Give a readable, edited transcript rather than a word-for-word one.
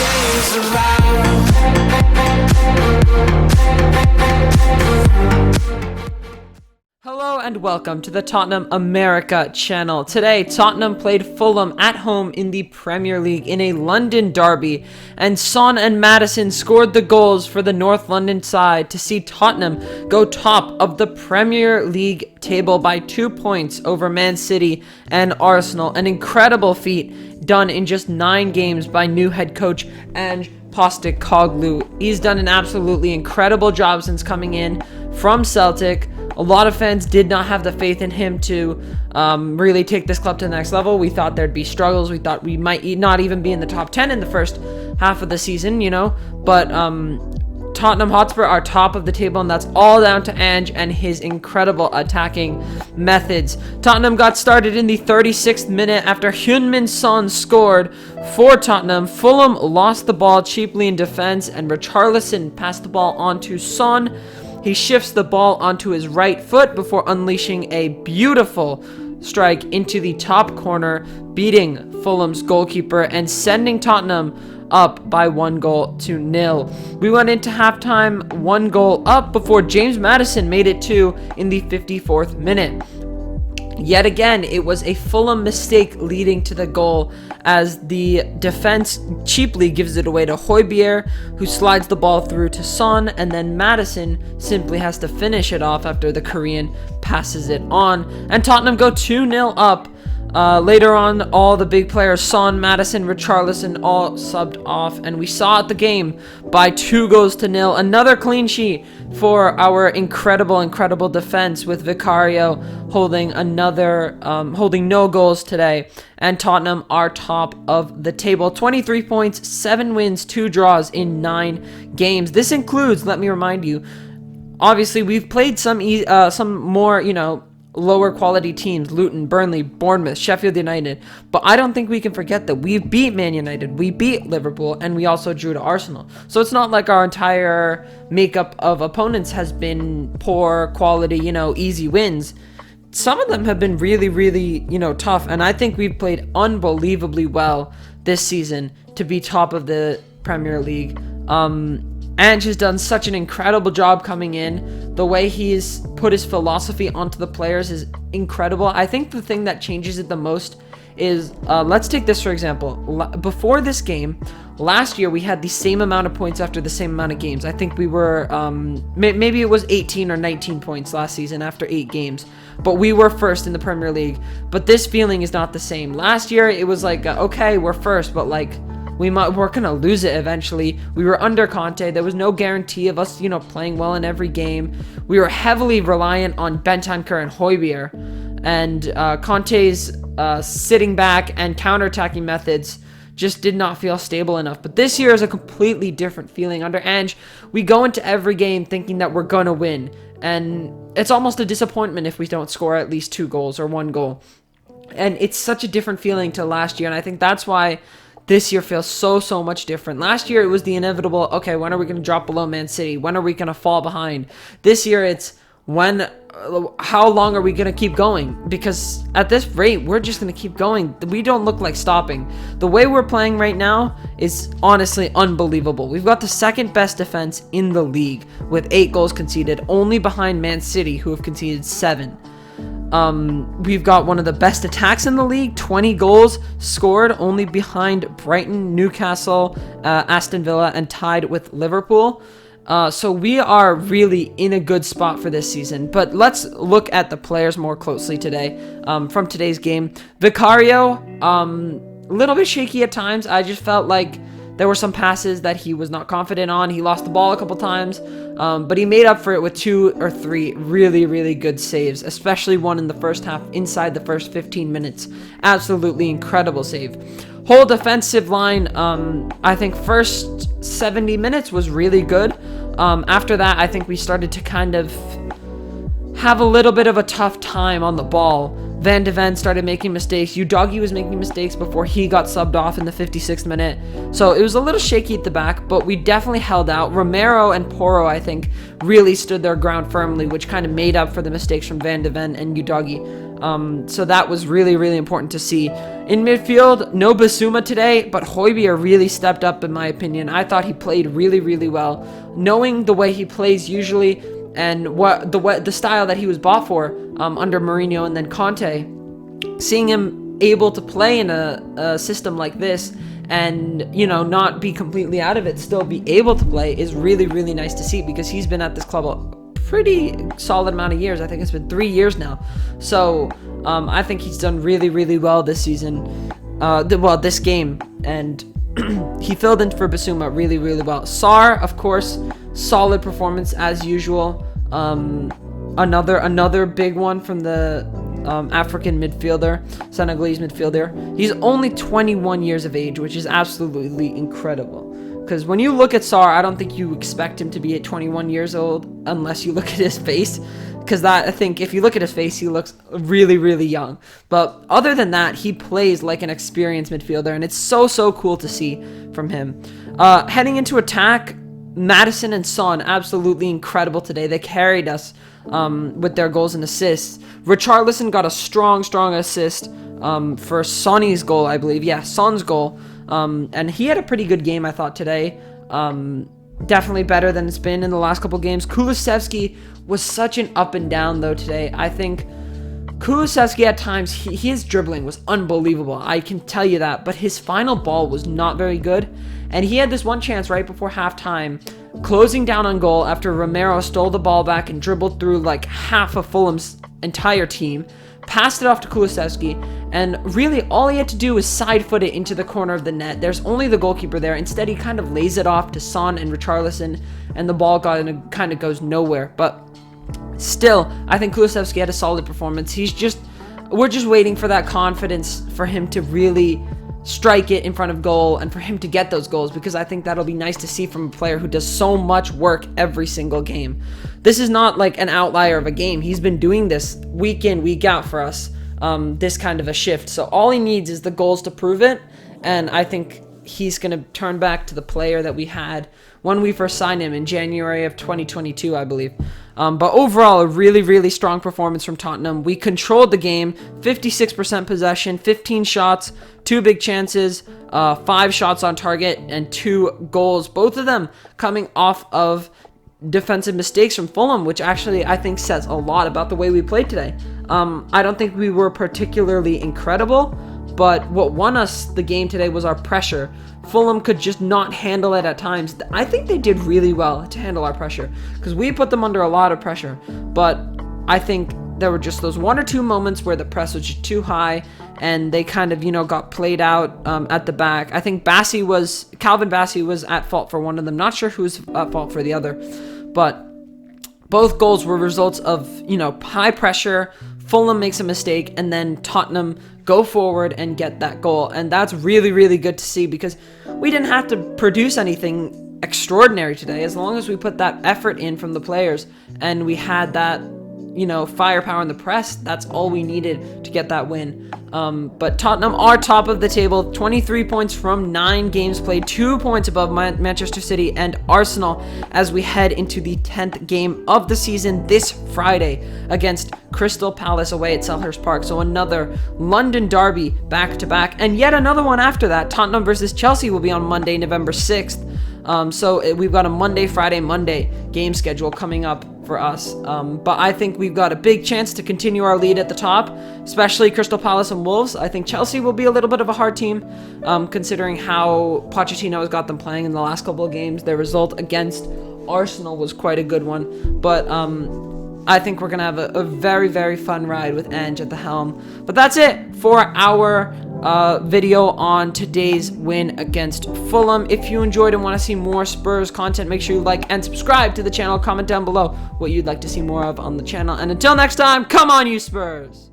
days around. Hello and welcome to the Tottenham America channel. Today, Tottenham played Fulham at home in the Premier League in a London derby, and Son and Maddison scored the goals for the North London side to see Tottenham go top of the Premier League table by 2 points over Man City and Arsenal. An incredible feat done in just 9 games by new head coach Ange Postecoglou. He's done an absolutely incredible job since coming in from Celtic. A lot of fans did not have the faith in him to really take this club to the next level. We thought there'd be struggles. We thought we might not even be in the top 10 in the first half of the season, But Tottenham Hotspur are top of the table, and that's all down to Ange and his incredible attacking methods. Tottenham got started in the 36th minute after Heung-min Son scored for Tottenham. Fulham lost the ball cheaply in defense, and Richarlison passed the ball on to Son. He shifts the ball onto his right foot before unleashing a beautiful strike into the top corner, beating Fulham's goalkeeper and sending Tottenham up by 1-0. We went into halftime 1 goal up before James Maddison made it 2 in the 54th minute. Yet again, it was a Fulham mistake leading to the goal, as the defense cheaply gives it away to Højbjerg, who slides the ball through to Son, and then Maddison simply has to finish it off after the Korean passes it on, and Tottenham go 2-0 up. Later on, all the big players, Son, Maddison, Richarlison, all subbed off, and we saw at the game by 2-0. Another clean sheet for our incredible defense, with Vicario holding no goals today, and Tottenham are top of the table. 23 points, 7 wins, 2 draws in 9 games. This includes, let me remind you, obviously we've played some more, lower quality teams: Luton, Burnley, Bournemouth, Sheffield United. But I don't think we can forget that we beat Man United, we beat Liverpool, and we also drew to Arsenal. So it's not like our entire makeup of opponents has been poor quality, easy wins. Some of them have been really, tough, and I think we've played unbelievably well this season to be top of the Premier League. Ange has done such an incredible job coming in. The way he's put his philosophy onto the players is incredible. I think the thing that changes it the most is, let's take this for example. Before this game, last year we had the same amount of points after the same amount of games. I think we were, maybe it was 18 or 19 points last season after 8 games. But we were first in the Premier League. But this feeling is not the same. Last year it was like, okay, we're first, but we're gonna lose it eventually. We were under Conte. There was no guarantee of us, playing well in every game. We were heavily reliant on Bentancur and Højbjerg, and Conte's sitting back and counterattacking methods just did not feel stable enough. But this year is a completely different feeling. Under Ange, we go into every game thinking that we're gonna win, and it's almost a disappointment if we don't score at least 2 goals or 1 goal. And it's such a different feeling to last year, and I think that's why this year feels so much different. Last year, it was the inevitable, okay, when are we going to drop below Man City? When are we going to fall behind? This year, it's how long are we going to keep going? Because at this rate, we're just going to keep going. We don't look like stopping. The way we're playing right now is honestly unbelievable. We've got the second best defense in the league with 8 goals conceded, only behind Man City, who have conceded 7. We've got one of the best attacks in the league, 20 goals scored, only behind Brighton, Newcastle, Aston Villa, and tied with Liverpool. So we are really in a good spot for this season. But let's look at the players more closely today, from today's game. Vicario, a little bit shaky at times. I just felt like there were some passes that he was not confident on. He lost the ball a couple times, but he made up for it with 2 or 3 really good saves, especially one in the first half inside the first 15 minutes. Absolutely incredible save. Whole defensive line, I think first 70 minutes was really good. After that, I think we started to kind of have a little bit of a tough time on the ball. Van de Ven started making mistakes. Udogie was making mistakes before he got subbed off in the 56th minute. So it was a little shaky at the back, but we definitely held out. Romero and Porro, I think, really stood their ground firmly, which kind of made up for the mistakes from Van de Ven and Udogie. So that was really, really important to see. In midfield, no Basuma today, but Højbjerg really stepped up in my opinion. I thought he played really, really well. Knowing the way he plays usually and the style that he was bought for under Mourinho and then Conte, seeing him able to play in a system like this and, you know, not be completely out of it, still be able to play is really, really nice to see, because he's been at this club a pretty solid amount of years. I think it's been 3 years now. So I think he's done really, really well this season, this game, and he filled in for Basuma really, really well. Sarr, of course, solid performance as usual. Another big one from the African midfielder, Senegalese midfielder. He's only 21 years of age, which is absolutely incredible. Because when you look at Sarr, I don't think you expect him to be at 21 years old unless you look at his face. Because I think if you look at his face, he looks really, really young. But other than that, he plays like an experienced midfielder, and it's so, so cool to see from him. Heading into attack, Maddison and Son, absolutely incredible today. They carried us with their goals and assists. Richarlison got a strong assist for Sonny's goal, I believe. Yeah, Son's goal. And he had a pretty good game, I thought, today. Definitely better than it's been in the last couple games. Kulusevski was such an up and down, though, today. I think Kulusevski at times, his dribbling was unbelievable. I can tell you that. But his final ball was not very good. And he had this one chance right before halftime, closing down on goal after Romero stole the ball back and dribbled through like half of Fulham's entire team, passed it off to Kulusevski, and really all he had to do was side foot it into the corner of the net. There's only the goalkeeper there. Instead, he kind of lays it off to Son and Richarlison, and the ball kind of goes nowhere. But still, I think Kulusevski had a solid performance. We're just waiting for that confidence for him to really strike it in front of goal and for him to get those goals, because I think that'll be nice to see from a player who does so much work every single game. This is not like an outlier of a game. He's been doing this week in, week out for us, this kind of a shift. So all he needs is the goals to prove it, and I think he's going to turn back to the player that we had when we first signed him in January of 2022, I believe. But overall, a really, really strong performance from Tottenham. We controlled the game, 56% possession, 15 shots, 2 big chances, 5 shots on target, and 2 goals. Both of them coming off of defensive mistakes from Fulham, which actually I think says a lot about the way we played today. I don't think we were particularly incredible, but what won us the game today was our pressure. Fulham could just not handle it at times. I think they did really well to handle our pressure, because we put them under a lot of pressure. But I think there were just those 1 or 2 moments where the press was just too high, and they kind of, got played out at the back. I think Calvin Bassey was at fault for one of them. Not sure who's at fault for the other. But both goals were results of, high pressure. Fulham makes a mistake, and then Tottenham go forward and get that goal. And that's really, really good to see, because we didn't have to produce anything extraordinary today. As long as we put that effort in from the players and we had that, firepower in the press, that's all we needed to get that win. But Tottenham are top of the table, 23 points from 9 games played, 2 points above Manchester City and Arsenal, as we head into the 10th game of the season this Friday against Crystal Palace away at Selhurst Park. So another London derby back-to-back, and yet another one after that. Tottenham versus Chelsea will be on Monday, November 6th. So we've got a Monday, Friday, Monday game schedule coming up for us. But I think we've got a big chance to continue our lead at the top, especially Crystal Palace and Wolves. I think Chelsea will be a little bit of a hard team, considering how Pochettino has got them playing in the last couple of games. Their result against Arsenal was quite a good one. But I think we're going to have a very, very fun ride with Ange at the helm. But that's it for our video on today's win against Fulham. If you enjoyed and want to see more Spurs content, make sure you like and subscribe to the channel. Comment down below what you'd like to see more of on the channel. And until next time, come on, you Spurs!